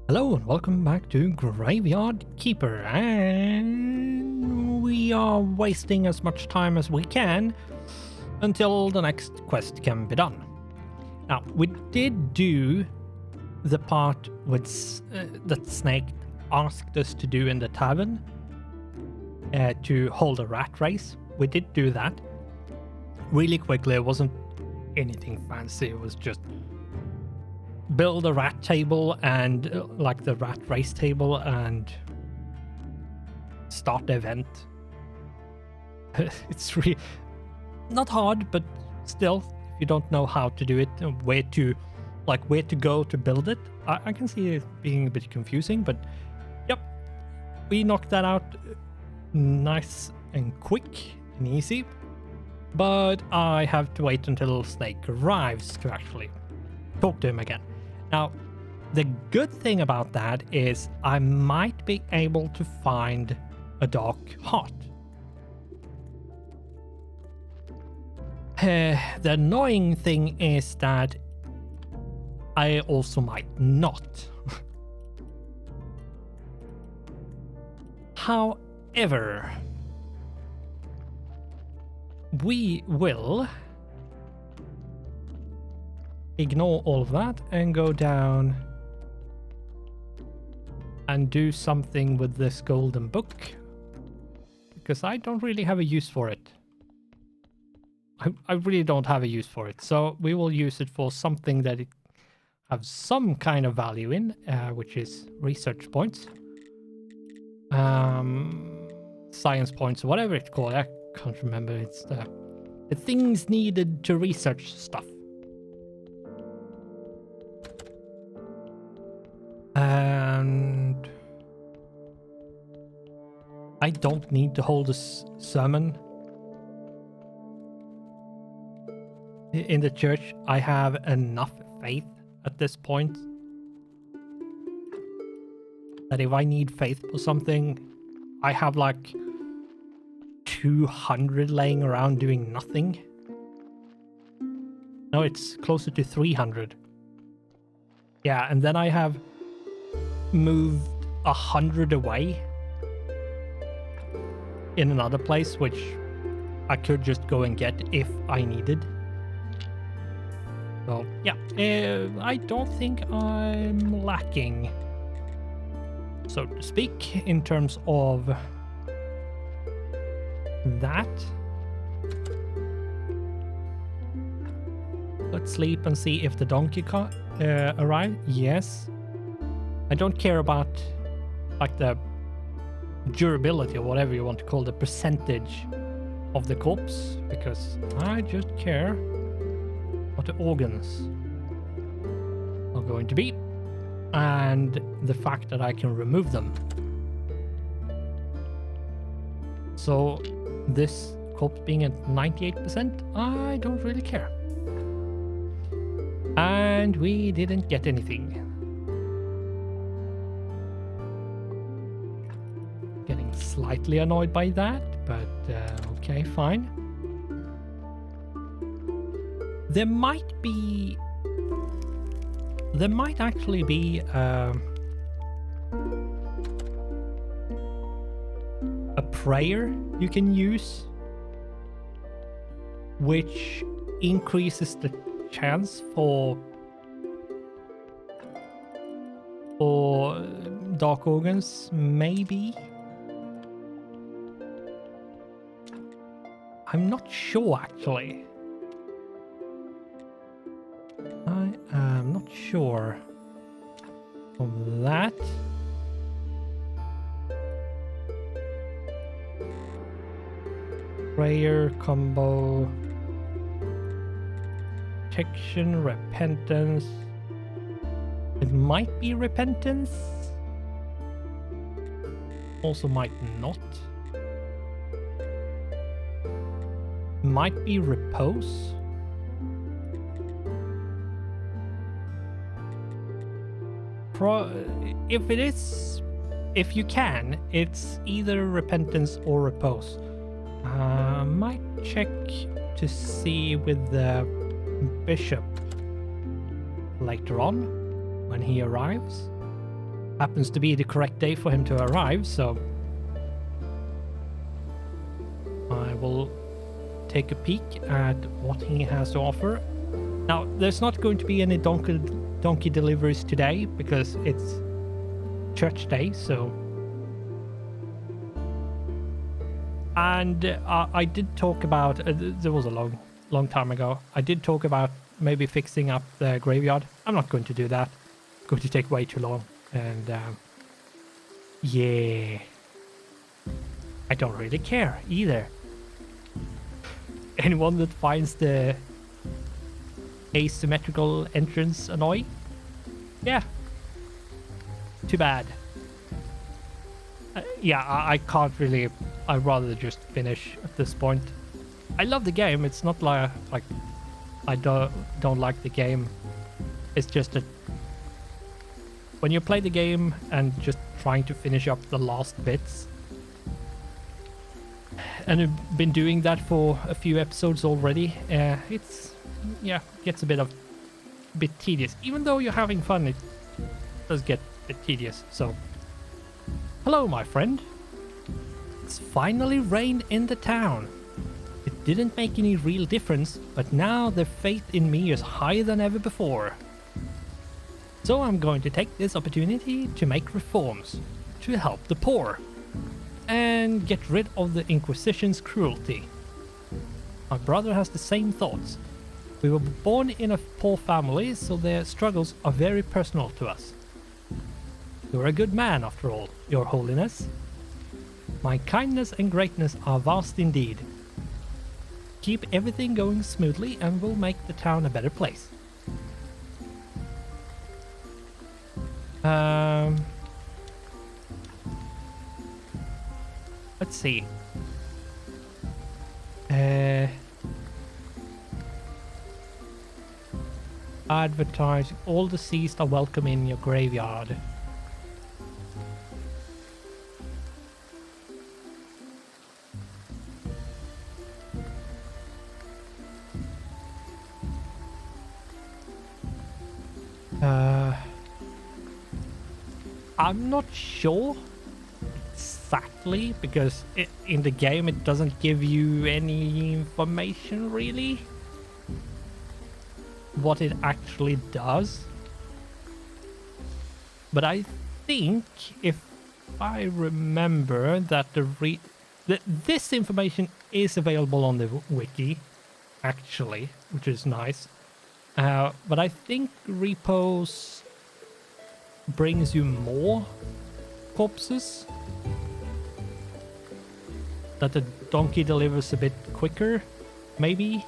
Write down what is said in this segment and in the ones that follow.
Hello and welcome back to Graveyard Keeper, and we are wasting as much time as we can until the next quest can be done. Now, we did do the part with that Snake asked us to do in the tavern to hold a rat race. We did do that really quickly. It wasn't anything fancy. It was just build a rat table and like the rat race table and start the event. It's really not hard, but still, if you don't know how to do it, where to go to build it, I can see it being a bit confusing, but yep, we knocked that out nice and quick and easy. But I have to wait until Snake arrives to actually talk to him again. Now, the good thing about that is I might be able to find a dark heart. The annoying thing is that I also might not. However, we will ignore all of that and go down and do something with this golden book, because I don't really have a use for it. I really don't have a use for it, so we will use it for something that it has some kind of value in, which is research points, science points, or whatever it's called. I can't remember. It's the things needed to research stuff. And I don't need to hold a sermon in the church. I have enough faith at this point that if I need faith for something, I have like 200 laying around doing nothing. No, it's closer to 300. Yeah, and then I have moved 100 away in another place, which I could just go and get if I needed. So yeah, I don't think I'm lacking, so to speak, in terms of that. Let's sleep and see if the donkey arrived. Yes. I don't care about like the durability or whatever you want to call the percentage of the corpse, because I just care what the organs are going to be and the fact that I can remove them. So this corpse being at 98%, I don't really care. And we didn't get anything. Getting slightly annoyed by that, but okay, fine. There might actually be a prayer you can use, which increases the chance for dark organs, maybe. I'm not sure, actually. I am not sure of that. Prayer combo. Protection, repentance. It might be repentance. Also might not. Might be repose. If it is, if you can, it's either repentance or repose. Might check to see with the bishop later on when he arrives. happens to be the correct day for him to arrive, so I will take a peek at what he has to offer. Now, there's not going to be any donkey deliveries today because it's church day, so... And I did talk about, there was a long time ago, I did talk about maybe fixing up the graveyard. I'm not going to do that. It's going to take way too long. And yeah, I don't really care either. Anyone that finds the asymmetrical entrance annoying? Yeah. Too bad. Yeah, I can't really... I'd rather just finish at this point. I love the game. It's not like I don't like the game. It's just that when you play the game and just trying to finish up the last bits, and I've been doing that for a few episodes already, gets a bit tedious. Even though you're having fun, it does get a bit tedious. So, hello, my friend. It's finally rained in the town. It didn't make any real difference, but now the faith in me is higher than ever before. So I'm going to take this opportunity to make reforms to help the poor and get rid of the Inquisition's cruelty. My brother has the same thoughts. We were born in a poor family, so their struggles are very personal to us. You're a good man, after all, Your Holiness. My kindness and greatness are vast indeed. Keep everything going smoothly and we'll make the town a better place. Let's see. Advertise. All deceased are welcome in your graveyard. I'm not sure exactly because in the game it doesn't give you any information really what it actually does. But I think if I remember that this information is available on the wiki actually, which is nice. But I think repos brings you more corpses. That the donkey delivers a bit quicker, maybe.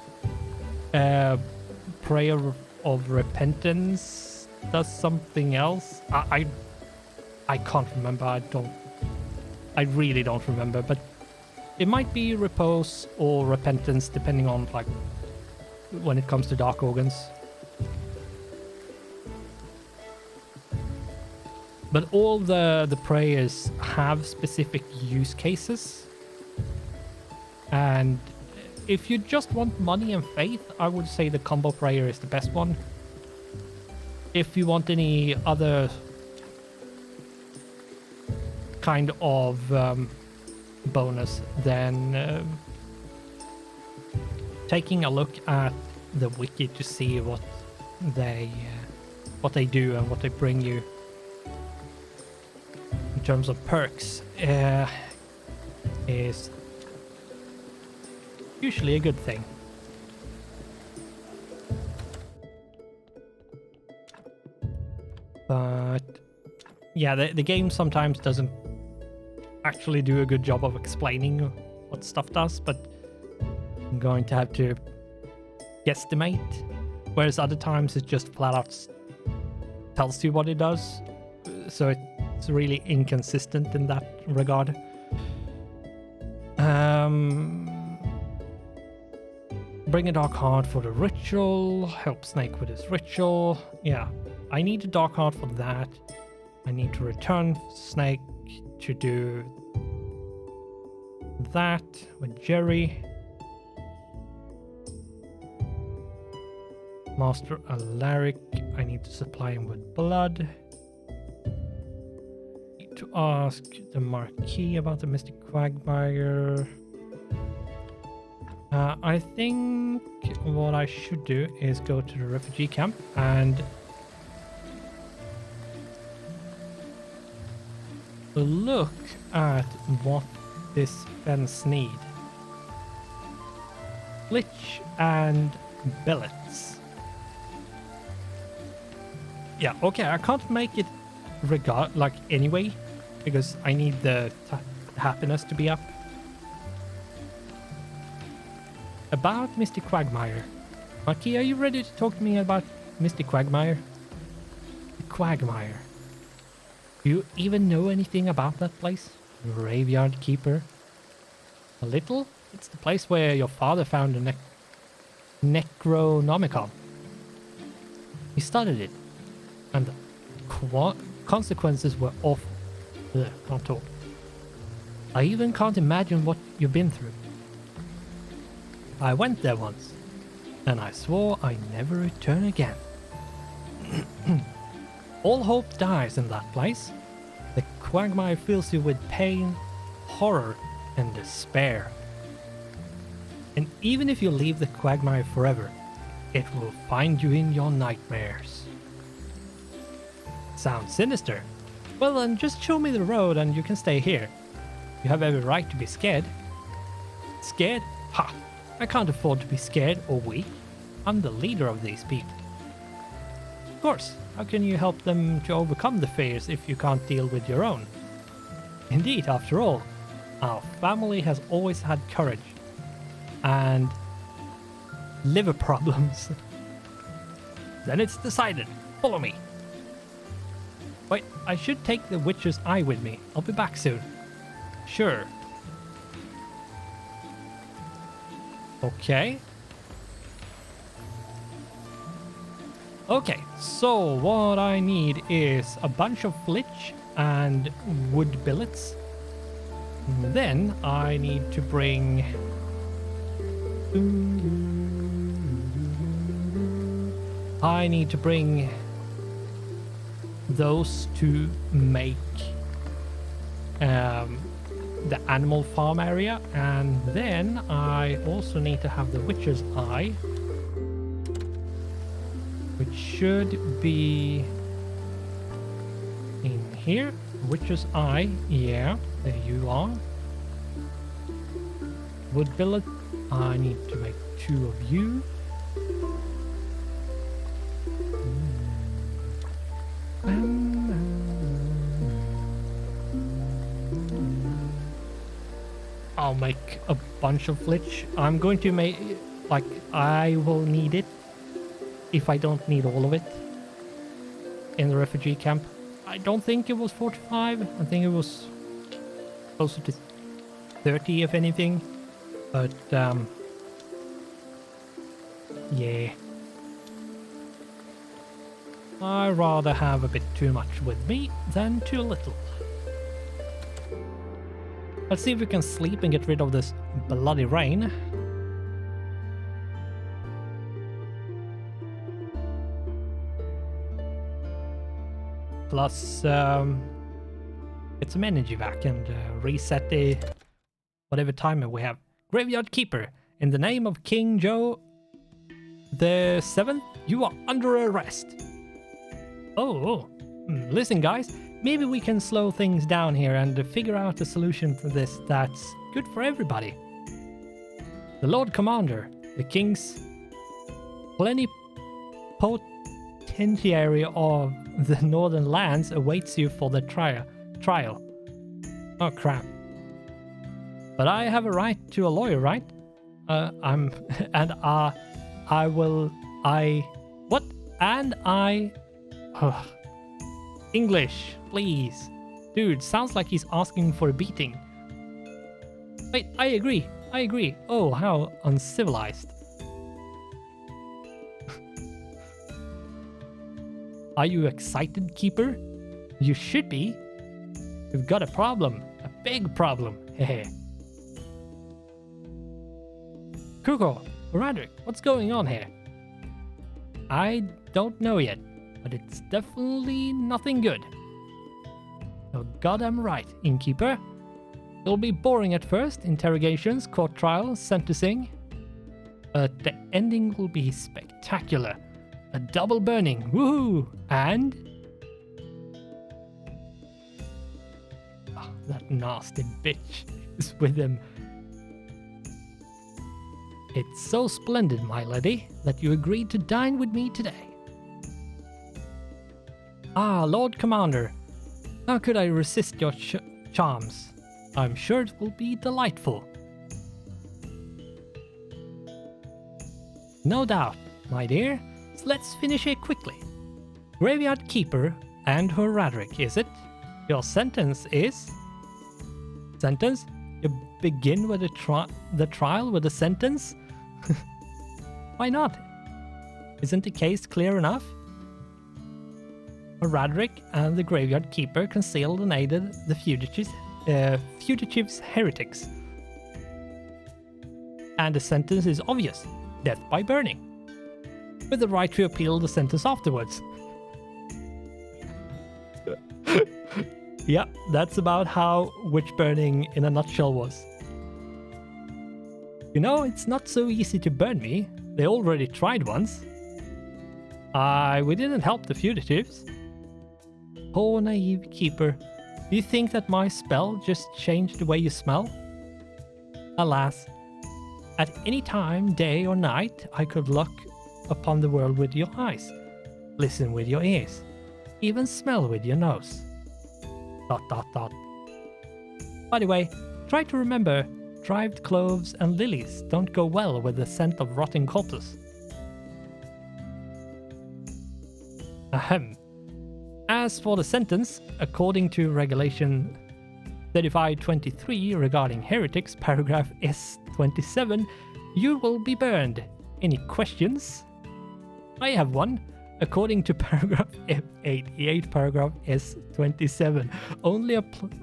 Prayer of repentance does something else. I can't remember. I really don't remember. But it might be repose or repentance, depending on like when it comes to dark organs. But all the prayers have specific use cases. And if you just want money and faith, I would say the combo prayer is the best one. If you want any other kind of bonus, then taking a look at the wiki to see what they do and what they bring you in terms of perks is usually a good thing. But yeah, the game sometimes doesn't actually do a good job of explaining what stuff does, but I'm going to have to guesstimate. Whereas other times it just flat out tells you what it does. So it's really inconsistent in that regard. Bring a dark heart for the ritual. Help Snake with his ritual. Yeah, I need a dark heart for that. I need to return Snake to do that with Jerry. Master Alaric, I need to supply him with blood. to ask the Marquis about the Mystic Quagmire. I think what I should do is go to the refugee camp and look at what this fence need. Glitch and billets. Yeah, okay, I can't make it anyway, because I need the happiness to be up. About Mr. Quagmire. Marquis, are you ready to talk to me about Mr. Quagmire? The Quagmire. Do you even know anything about that place? Graveyard Keeper? A little? It's the place where your father found a Necronomicon. He studied it, and the consequences were awful. Ugh, can't talk. I even can't imagine what you've been through. I went there once, and I swore I'd never return again. All hope dies in that place. The Quagmire fills you with pain, horror, and despair. And even if you leave the Quagmire forever, it will find you in your nightmares. Sounds sinister. Well then, just show me the road and you can stay here. You have every right to be scared. Scared? Ha! I can't afford to be scared or weak. I'm the leader of these people. Of course, how can you help them to overcome the fears if you can't deal with your own? Indeed, after all, our family has always had courage and liver problems. Then it's decided. Follow me. Wait, I should take the witch's eye with me. I'll be back soon. Sure. Okay. Okay, so what I need is a bunch of flitch and wood billets. Then I need to bring... those to make the animal farm area, and then I also need to have the witch's eye, which should be in here. Witch's eye, yeah, there you are. Wood billet, I need to make 2 of you. I'll make a bunch of flitch. I'm going to make, like, I will need it if I don't need all of it in the refugee camp. I don't think it was 45. I think it was closer to 30 if anything. But, yeah. I'd rather have a bit too much with me than too little. Let's see if we can sleep and get rid of this bloody rain. Plus, get some energy back and reset the whatever timer we have. Graveyard Keeper, in the name of King Joe the 7th, you are under arrest. Listen guys, maybe we can slow things down here and figure out a solution to this that's good for everybody. The Lord Commander, the King's plenipotentiary of the Northern Lands, awaits you for the trial. Oh crap. But I have a right to a lawyer, right? English, please. Dude, sounds like he's asking for a beating. Wait, I agree. Oh, how uncivilized. Are you excited, Keeper? You should be. We've got a problem. A big problem. Hehe. Kuko, Roderick, what's going on here? I don't know yet, but it's definitely nothing good. Oh, goddamn right, innkeeper. It'll be boring at first, interrogations, court trials, sentencing. But the ending will be spectacular. A double burning, woohoo! And... oh, that nasty bitch is with him. It's so splendid, my lady, that you agreed to dine with me today. Ah, Lord Commander, how could I resist your charms? I'm sure it will be delightful. No doubt, my dear. So let's finish it quickly. Graveyard Keeper and Horadric, is it? Your sentence is... Sentence? You begin with the trial with a sentence? Why not? Isn't the case clear enough? Horadric and the Graveyard Keeper concealed and aided the fugitives heretics. And the sentence is obvious. Death by burning. With the right to appeal the sentence afterwards. Yeah, that's about how witch burning in a nutshell was. You know, it's not so easy to burn me. They already tried once. We didn't help the fugitives. Poor naive keeper. Do you think that my spell just changed the way you smell? Alas, at any time, day or night, I could look upon the world with your eyes, listen with your ears, even smell with your nose. ... By the way, try to remember, dried cloves and lilies don't go well with the scent of rotting corpses. Ahem. As for the sentence, according to Regulation 3523 regarding heretics, paragraph S27, you will be burned. Any questions? I have one. According to paragraph F88, paragraph S27, only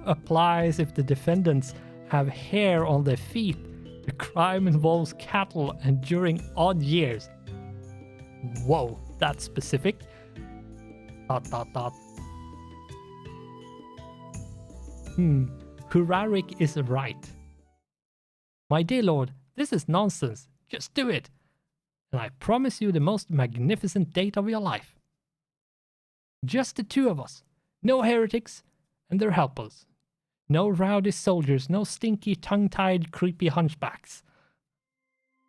applies if the defendants have hair on their feet. The crime involves cattle and during odd years. Whoa, that's specific. ... Horadric is right. My dear lord, this is nonsense. Just do it. And I promise you the most magnificent date of your life. Just the two of us. No heretics and their helpers. No rowdy soldiers, no stinky, tongue-tied, creepy hunchbacks.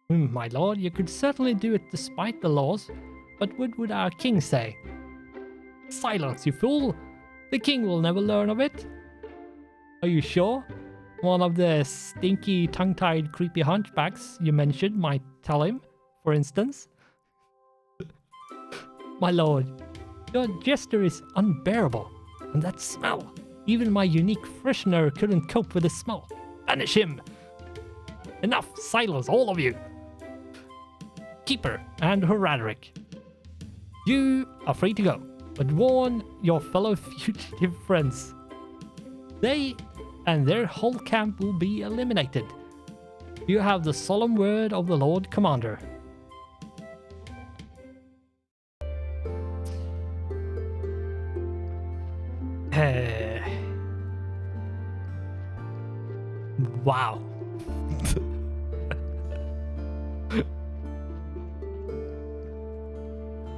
My lord, you could certainly do it despite the laws, but what would our king say? Silence, you fool! The king will never learn of it. Are you sure? One of the stinky, tongue-tied, creepy hunchbacks you mentioned might tell him, for instance. My lord, your gesture is unbearable. And that smell, even my unique freshener couldn't cope with the smell. Banish him! Enough, silence, all of you! Keeper and Horadric, you are free to go, but warn your fellow fugitive friends. They and their whole camp will be eliminated. You have the solemn word of the Lord Commander. Wow.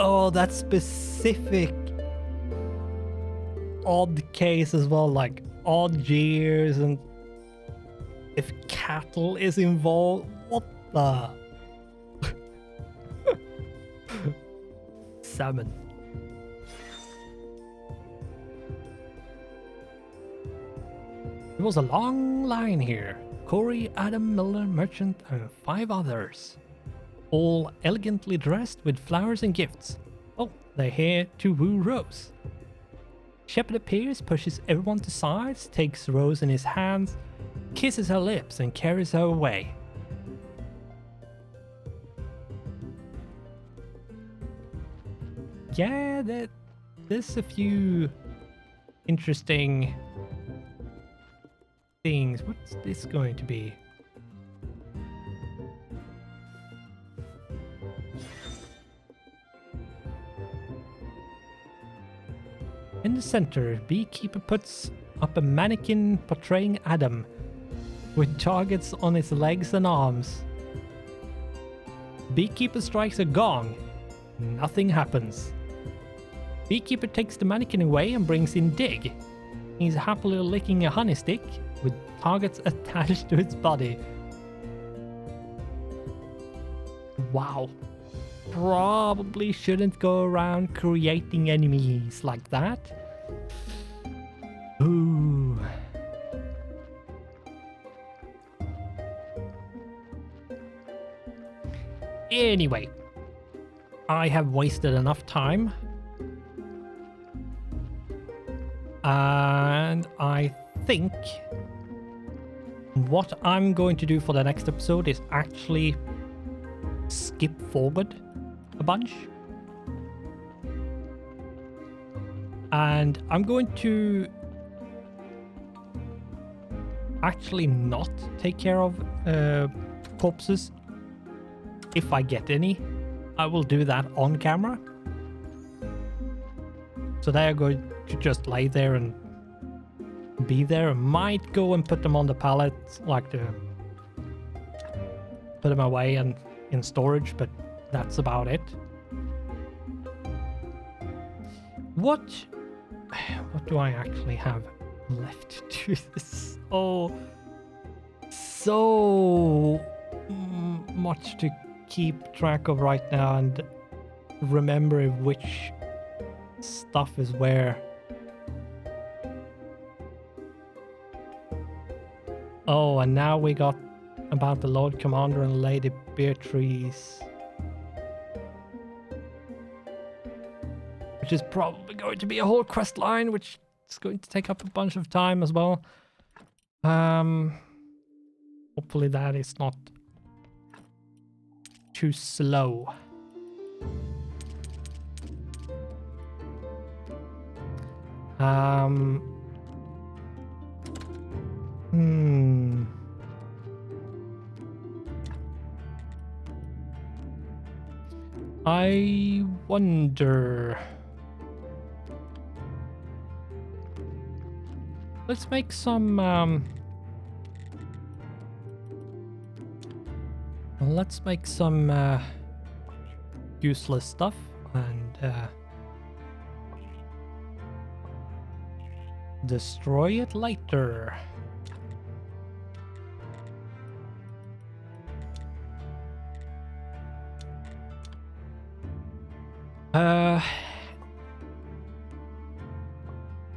Oh, that specific odd case as well, like odd years, and if cattle is involved, what the? Salmon. There was a long line here. Corey, Adam, Miller, Merchant, and 5 others. All elegantly dressed with flowers and gifts. Oh, they're here to woo Rose. Shepard appears, pushes everyone to sides, takes Rose in his hands, kisses her lips, and carries her away. Yeah, there's a few interesting things. What's this going to be? In the center, Beekeeper puts up a mannequin portraying Adam with targets on his legs and arms. Beekeeper strikes a gong. Nothing happens. Beekeeper takes the mannequin away and brings in Dig. He's happily licking a honey stick with targets attached to its body. Wow. Probably shouldn't go around creating enemies like that. Ooh. Anyway, I have wasted enough time. And I think what I'm going to do for the next episode is actually skip forward a bunch. And I'm going to actually not take care of corpses. If I get any, I will do that on camera. So they are going to just lay there and be there. I might go and put them on the pallet, like to put them away and in storage, but that's about it. What do I actually have left to do this? Oh, so much to keep track of right now and remember which stuff is where. Oh, and now we got about the Lord Commander and Lady Beatrice, which is probably going to be a whole quest line, which is going to take up a bunch of time as well. Hopefully that is not too slow. I wonder. Let's make some useless stuff and destroy it later.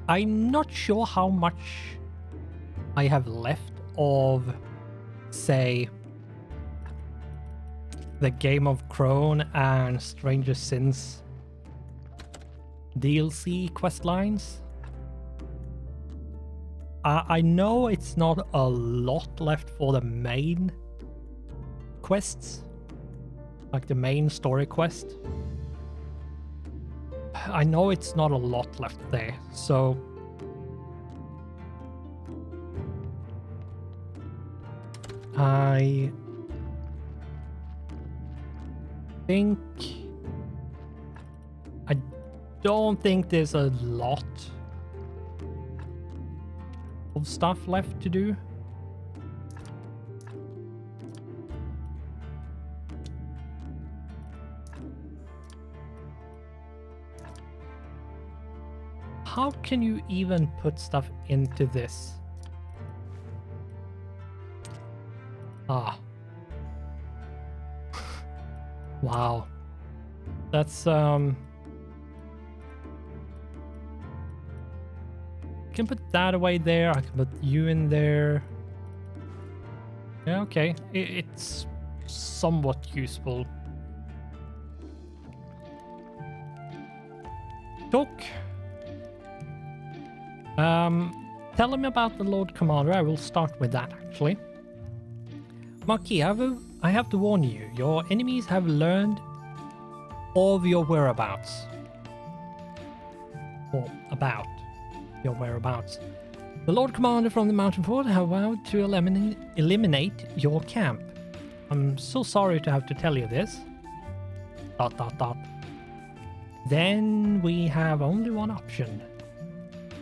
I'm not sure how much I have left of, say, the Game of Crone and Stranger Sins DLC quest lines. I know it's not a lot left for the main quests, like the main story quest. I know it's not a lot left there, so I don't think there's a lot of stuff left to do. How can you even put stuff into this? Ah. Wow. That's I can put that away there. I can put you in there. Yeah, okay. It's somewhat useful. Talk. Tell him about the Lord Commander. I will start with that, actually. Marquis, I have to warn you. Your enemies have learned of your whereabouts. Or about your whereabouts. The Lord Commander from the Mountain Fort have vowed to eliminate your camp. I'm so sorry to have to tell you this. ... Then we have only one option.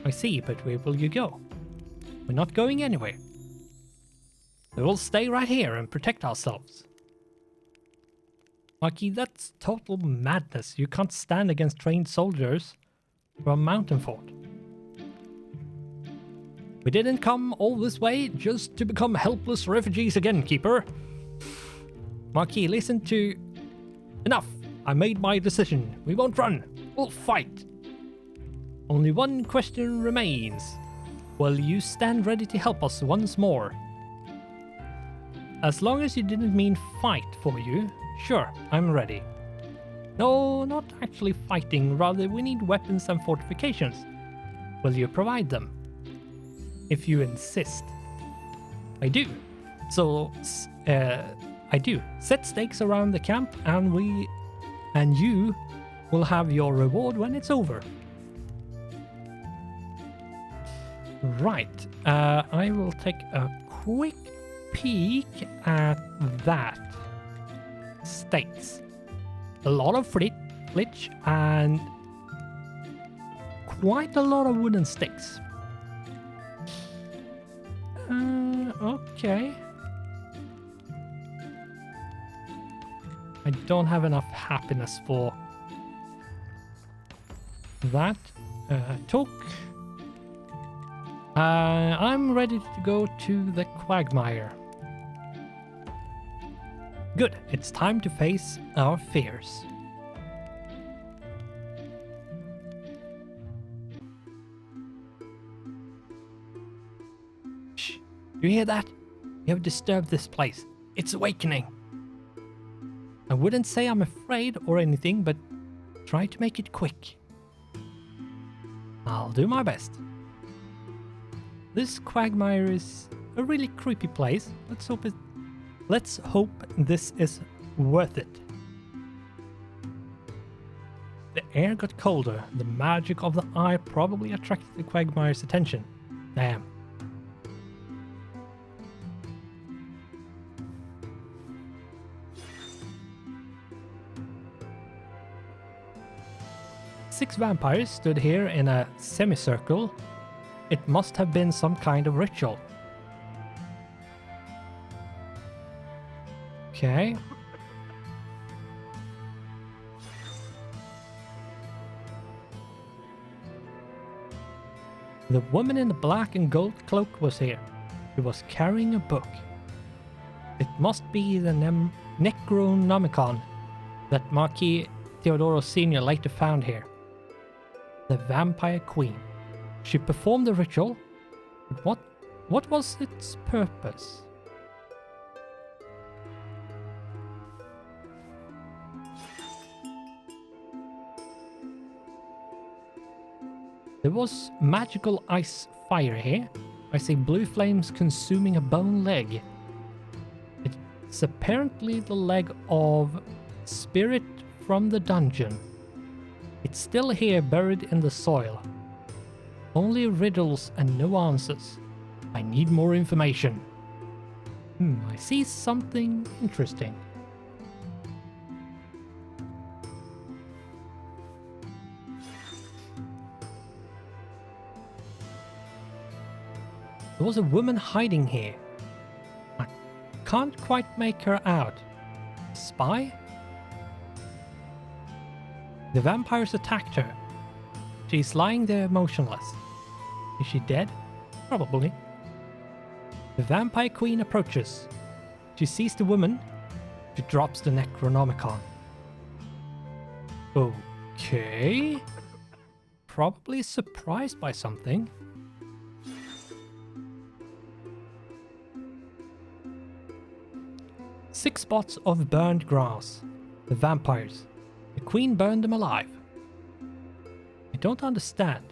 I see, but where will you go? We're not going anywhere. We will stay right here and protect ourselves. Marquis, that's total madness. You can't stand against trained soldiers from a mountain fort. We didn't come all this way just to become helpless refugees again, Keeper. Marquis, listen to... Enough! I made my decision. We won't run. We'll fight. Only one question remains. Will you stand ready to help us once more? As long as you didn't mean fight for you, sure, I'm ready. No, not actually fighting, rather we need weapons and fortifications. Will you provide them? If you insist. I do. So, I do. Set stakes around the camp and you will have your reward when it's over. Right. I will take a quick peek at that. Stakes. A lot of flitch and quite a lot of wooden sticks. Okay. I don't have enough happiness for that. Talk. I'm ready to go to the quagmire. Good, it's time to face our fears. Shh, you hear that? You have disturbed this place. It's awakening. I wouldn't say I'm afraid or anything, but try to make it quick. I'll do my best. This quagmire is a really creepy place. Let's hope this is worth it. The air got colder. The magic of the eye probably attracted the quagmire's attention. Damn. Six vampires stood here in a semicircle. It must have been some kind of ritual. Okay. The woman in the black and gold cloak was here. She was carrying a book. It must be the Necronomicon that Marquis Theodoro Sr. later found here. The Vampire Queen. She performed the ritual, but what was its purpose? There was magical ice fire here. I see blue flames consuming a bone leg. It's apparently the leg of spirit from the dungeon. It's still here, buried in the soil. Only riddles and no answers. I need more information. I see something interesting. There was a woman hiding here. I can't quite make her out. Spy? The vampires attacked her. She's lying there motionless. Is she dead? Probably. The Vampire Queen approaches. She sees the woman. She drops the Necronomicon. Okay. Probably surprised by something. Six spots of burned grass. The vampires. The queen burned them alive. I don't understand.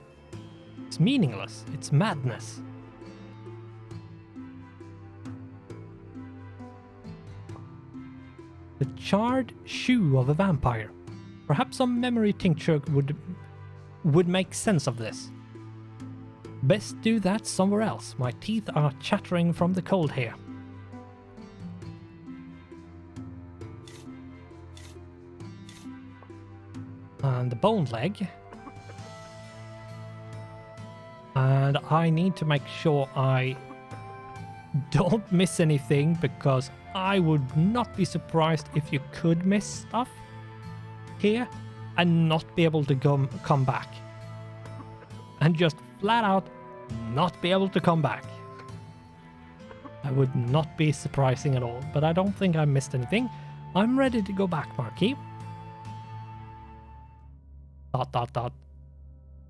It's meaningless. It's madness. The charred shoe of a vampire. Perhaps some memory tincture would make sense of this. Best do that somewhere else. My teeth are chattering from the cold here. And the bone leg. And I need to make sure I don't miss anything, because I would not be surprised if you could miss stuff here and not be able to come back. And just flat out not be able to come back. I would not be surprising at all, but I don't think I missed anything. I'm ready to go back, Marquis. ...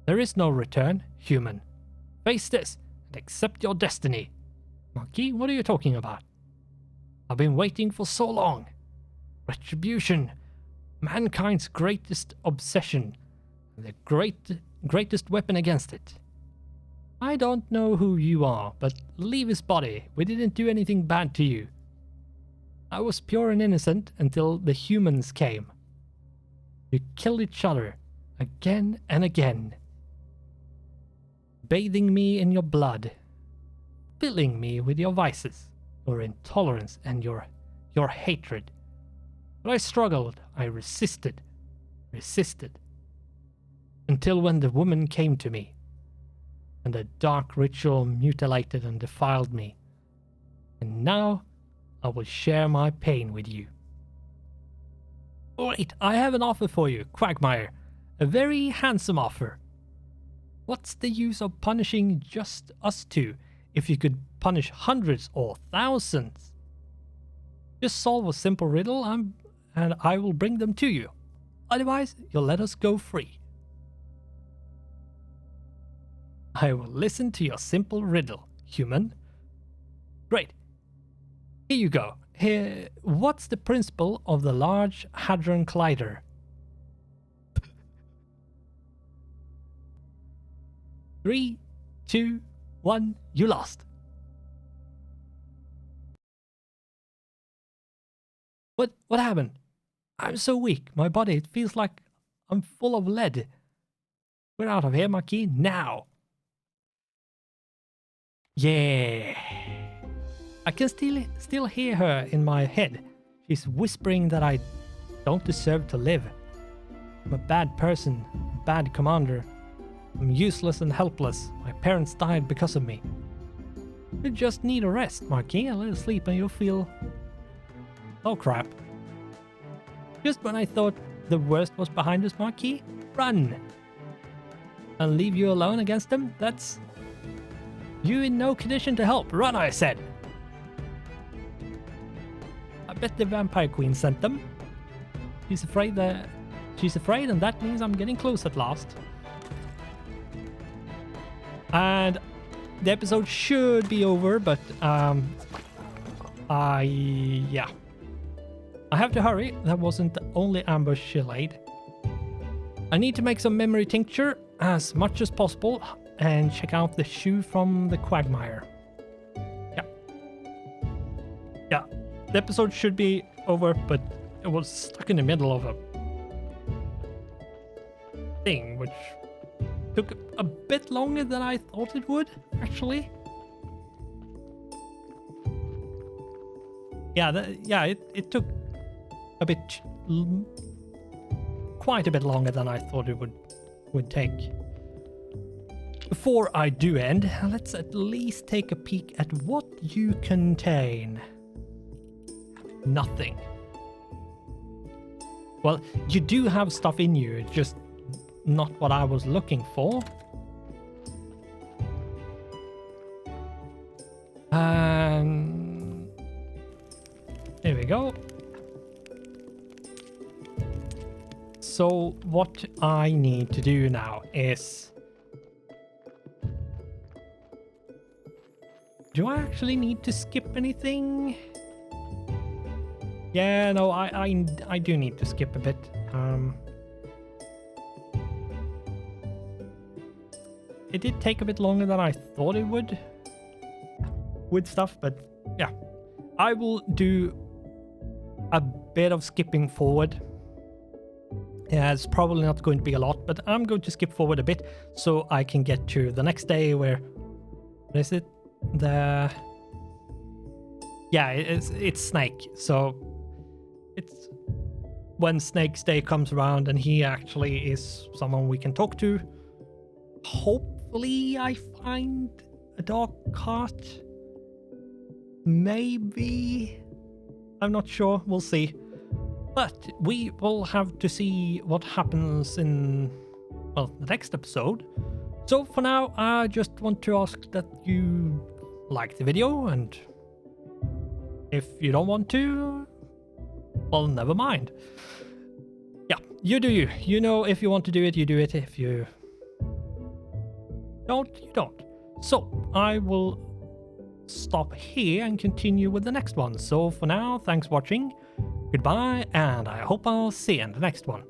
There is no return, human. Face this and accept your destiny. Marquis, what are you talking about? I've been waiting for so long. Retribution, mankind's greatest obsession, the greatest weapon against it. I don't know who you are, but leave his body. We didn't do anything bad to you. I was pure and innocent until the humans came. You killed each other again and again, bathing me in your blood, filling me with your vices, your intolerance, and your hatred. But I struggled, I resisted, until when the woman came to me, and the dark ritual mutilated and defiled me. And now I will share my pain with you. Wait, I have an offer for you, Quagmire. A very handsome offer. What's the use of punishing just us two if you could punish hundreds or thousands? Just solve a simple riddle and I will bring them to you. Otherwise, you'll let us go free. I will listen to your simple riddle, human. Great. Here you go. Here, what's the principle of the Large Hadron Collider? 3, 2, 1, you lost. What happened? I'm so weak. My body, it feels like I'm full of lead. We're out of here, Marquis, now. Yeah. I can still hear her in my head. She's whispering that I don't deserve to live. I'm a bad person, a bad commander. I'm useless and helpless. My parents died because of me. You just need a rest, Marquis. A little sleep and you'll feel... Oh crap. Just when I thought the worst was behind us, Marquis, run! And leave you alone against them? That's... You in no condition to help. Run, I said! I bet the Vampire Queen sent them. She's afraid and that means I'm getting close at last. And the episode should be over, but yeah. I have to hurry. That wasn't the only ambush she laid. I need to make some memory tincture as much as possible and check out the shoe from the Quagmire. Yeah, the episode should be over, but it was stuck in the middle of a thing, which took a bit longer than I thought it would, actually. Yeah, it took a bit, quite a bit longer than I thought it would take. Before I do end, let's at least take a peek at what you contain. Nothing. Well, you do have stuff in you, it's just not what I was looking for. There we go. So what I need to do now is... Do I actually need to skip anything? Yeah, no, I do need to skip a bit. It did take a bit longer than I thought it would with stuff, but yeah. I will do a bit of skipping forward. Yeah, it's probably not going to be a lot, but I'm going to skip forward a bit so I can get to the next day where... What is it? Yeah, it's Snake, so it's when Snake's day comes around and he actually is someone we can talk to. Hopefully hopefully I find a dog cart. Maybe. I'm not sure. We'll see. But we will have to see what happens in, well, the next episode. So for now, I just want to ask that you like the video, and if you don't want to, well, never mind. Yeah, you do you. You know, if you want to do it, you do it. If you don't, you don't. So I will stop here and continue with the next one. So for now, thanks for watching. Goodbye, and I hope I'll see you in the next one.